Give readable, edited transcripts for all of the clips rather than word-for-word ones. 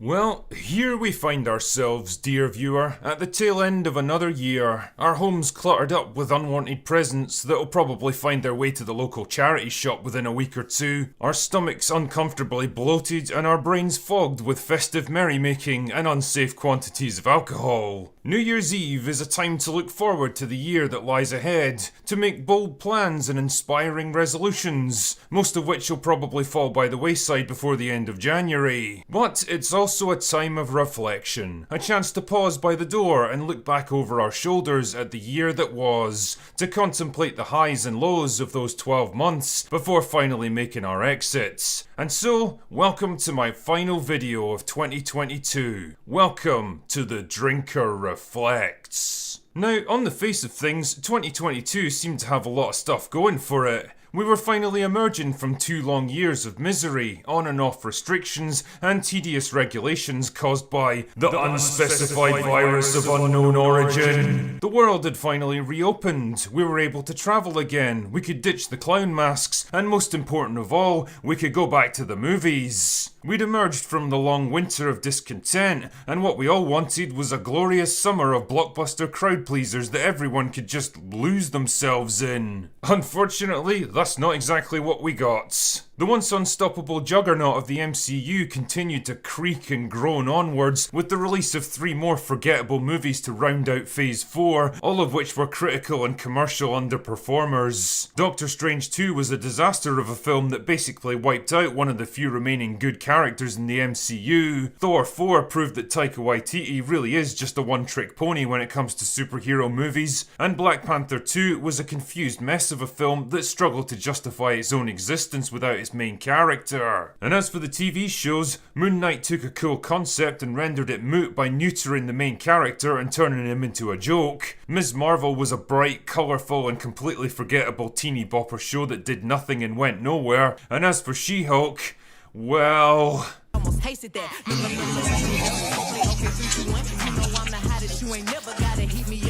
Well, here we find ourselves, dear viewer, at the tail end of another year. Our homes cluttered up with unwanted presents that'll probably find their way to the local charity shop within a week or two. Our stomachs uncomfortably bloated and our brains fogged with festive merrymaking and unsafe quantities of alcohol. New Year's Eve is a time to look forward to the year that lies ahead, to make bold plans and inspiring resolutions, most of which will probably fall by the wayside before the end of January. But it's also a time of reflection, a chance to pause by the door and look back over our shoulders at the year that was, to contemplate the highs and lows of those 12 months before finally making our exits. And so, welcome to my final video of 2022. Welcome to The Drinker Reflects. Now, on the face of things, 2022 seemed to have a lot of stuff going for it. We were finally emerging from 2 long years of misery, on and off restrictions, and tedious regulations caused by the unspecified virus of unknown origin. The world had finally reopened, we were able to travel again, we could ditch the clown masks, and most important of all, we could go back to the movies. We'd emerged from the long winter of discontent, and what we all wanted was a glorious summer of blockbuster crowd pleasers that everyone could just lose themselves in. Unfortunately, that's not exactly what we got. The once unstoppable juggernaut of the MCU continued to creak and groan onwards, with the release of 3 more forgettable movies to round out Phase 4, all of which were critical and commercial underperformers. Doctor Strange 2 was a disaster of a film that basically wiped out one of the few remaining good characters in the MCU. Thor 4 proved that Taika Waititi really is just a one-trick pony when it comes to superhero movies, and Black Panther 2 was a confused mess of a film that struggled to justify its own existence without its main character. And as for the TV shows, Moon Knight took a cool concept and rendered it moot by neutering the main character and turning him into a joke. Ms. Marvel was a bright, colourful and completely forgettable teeny bopper show that did nothing and went nowhere. And as for She-Hulk, well... Almost tasted that.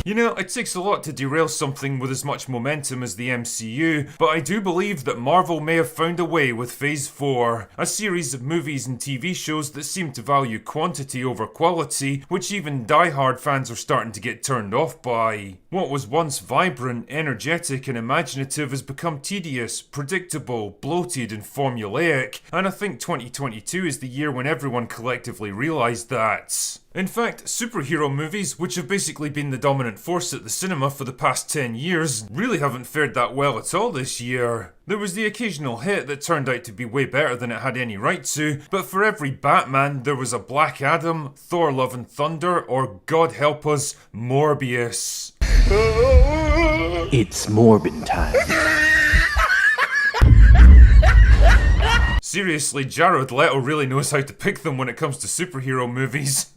You know, it takes a lot to derail something with as much momentum as the MCU, but I do believe that Marvel may have found a way with Phase 4, a series of movies and TV shows that seem to value quantity over quality, which even die-hard fans are starting to get turned off by. What was once vibrant, energetic and imaginative has become tedious, predictable, bloated and formulaic, and I think 2022 is the year when everyone collectively realised that. In fact, superhero movies, which have basically been the dominant force at the cinema for the past 10 years, really haven't fared that well at all this year. There was the occasional hit that turned out to be way better than it had any right to, but for every Batman, there was a Black Adam, Thor Love and Thunder, or God help us, Morbius. It's Morbin time. Seriously, Jared Leto really knows how to pick them when it comes to superhero movies.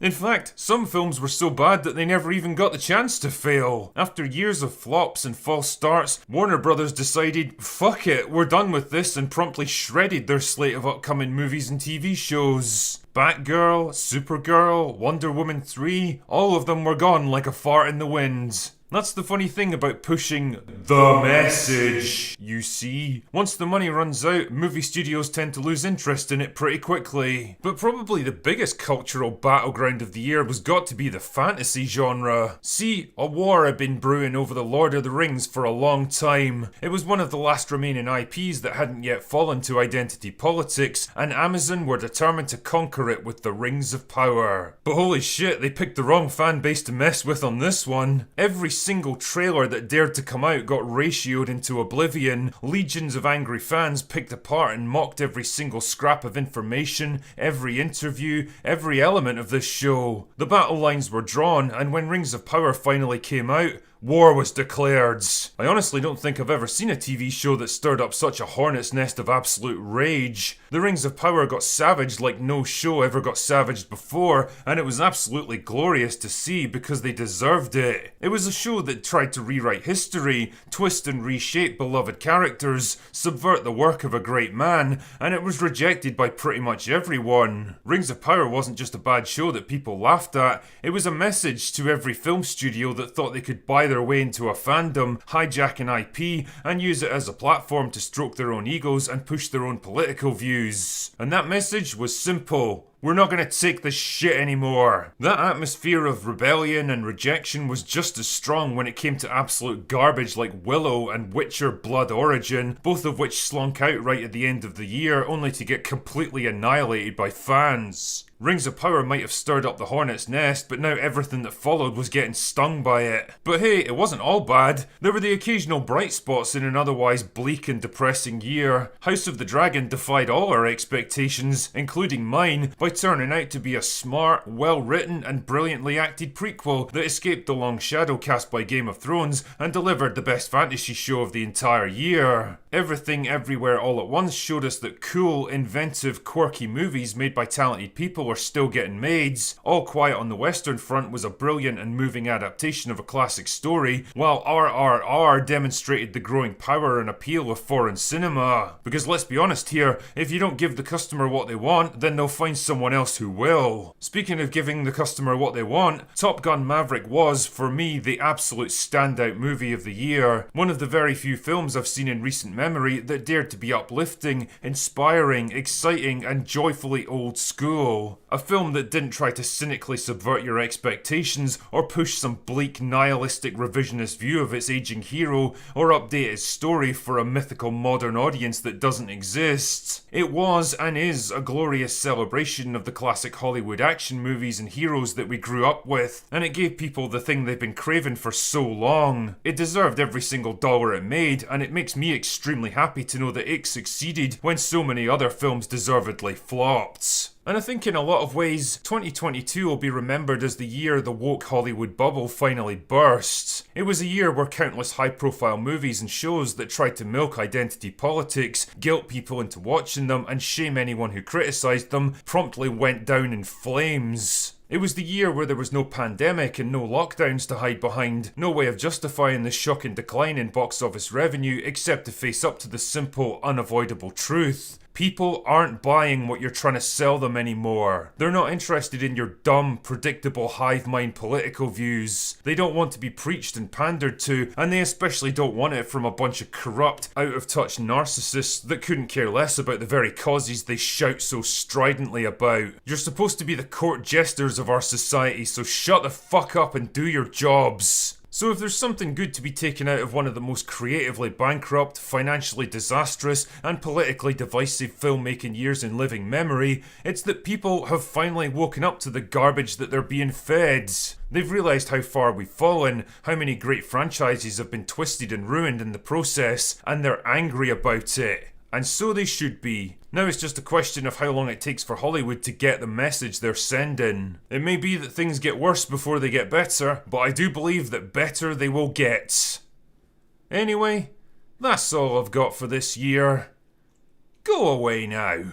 In fact, some films were so bad that they never even got the chance to fail. After years of flops and false starts, Warner Brothers decided, fuck it, we're done with this, and promptly shredded their slate of upcoming movies and TV shows. Batgirl, Supergirl, Wonder Woman 3, all of them were gone like a fart in the wind. That's the funny thing about pushing the message, you see. Once the money runs out, movie studios tend to lose interest in it pretty quickly. But probably the biggest cultural battleground of the year was got to be the fantasy genre. See, a war had been brewing over the Lord of the Rings for a long time. It was one of the last remaining IPs that hadn't yet fallen to identity politics, and Amazon were determined to conquer it with the Rings of Power. But holy shit, they picked the wrong fan base to mess with on this one. Every single trailer that dared to come out got ratioed into oblivion. Legions of angry fans picked apart and mocked every single scrap of information, every interview, every element of this show. The battle lines were drawn, and when Rings of Power finally came out, war was declared. I honestly don't think I've ever seen a TV show that stirred up such a hornet's nest of absolute rage. The Rings of Power got savaged like no show ever got savaged before, and it was absolutely glorious to see because they deserved it. It was a show that tried to rewrite history, twist and reshape beloved characters, subvert the work of a great man, and it was rejected by pretty much everyone. Rings of Power wasn't just a bad show that people laughed at, it was a message to every film studio that thought they could buy buy their way into a fandom, hijack an IP, and use it as a platform to stroke their own egos and push their own political views. And that message was simple. We're not gonna take this shit anymore. That atmosphere of rebellion and rejection was just as strong when it came to absolute garbage like Willow and Witcher Blood Origin, both of which slunk out right at the end of the year only to get completely annihilated by fans. Rings of Power might have stirred up the hornet's nest, but now everything that followed was getting stung by it. But hey, it wasn't all bad. There were the occasional bright spots in an otherwise bleak and depressing year. House of the Dragon defied all our expectations, including mine, by turning out to be a smart, well-written and brilliantly acted prequel that escaped the long shadow cast by Game of Thrones and delivered the best fantasy show of the entire year. Everything Everywhere All at Once showed us that cool, inventive, quirky movies made by talented people are still getting made. All Quiet on the Western Front was a brilliant and moving adaptation of a classic story, while RRR demonstrated the growing power and appeal of foreign cinema. Because let's be honest here, if you don't give the customer what they want, then they'll find someone else who will. Speaking of giving the customer what they want, Top Gun Maverick was, for me, the absolute standout movie of the year. One of the very few films I've seen in recent memory that dared to be uplifting, inspiring, exciting, and joyfully old school. A film that didn't try to cynically subvert your expectations or push some bleak nihilistic revisionist view of its aging hero or update its story for a mythical modern audience that doesn't exist. It was and is a glorious celebration of the classic Hollywood action movies and heroes that we grew up with, and it gave people the thing they've been craving for so long. It deserved every single dollar it made, and it makes me extremely happy to know that it succeeded when so many other films deservedly flopped. And I think in a lot of ways, 2022 will be remembered as the year the woke Hollywood bubble finally burst. It was a year where countless high-profile movies and shows that tried to milk identity politics, guilt people into watching them, and shame anyone who criticised them, promptly went down in flames. It was the year where there was no pandemic and no lockdowns to hide behind, no way of justifying the shocking decline in box office revenue except to face up to the simple, unavoidable truth. People aren't buying what you're trying to sell them anymore. They're not interested in your dumb, predictable hive mind political views. They don't want to be preached and pandered to, and they especially don't want it from a bunch of corrupt, out-of-touch narcissists that couldn't care less about the very causes they shout so stridently about. You're supposed to be the court jesters of our society, so shut the fuck up and do your jobs. So if there's something good to be taken out of one of the most creatively bankrupt, financially disastrous, and politically divisive filmmaking years in living memory, it's that people have finally woken up to the garbage that they're being fed. They've realised how far we've fallen, how many great franchises have been twisted and ruined in the process, and they're angry about it. And so they should be. Now it's just a question of how long it takes for Hollywood to get the message they're sending. It may be that things get worse before they get better, but I do believe that better they will get. Anyway, that's all I've got for this year. Go away now.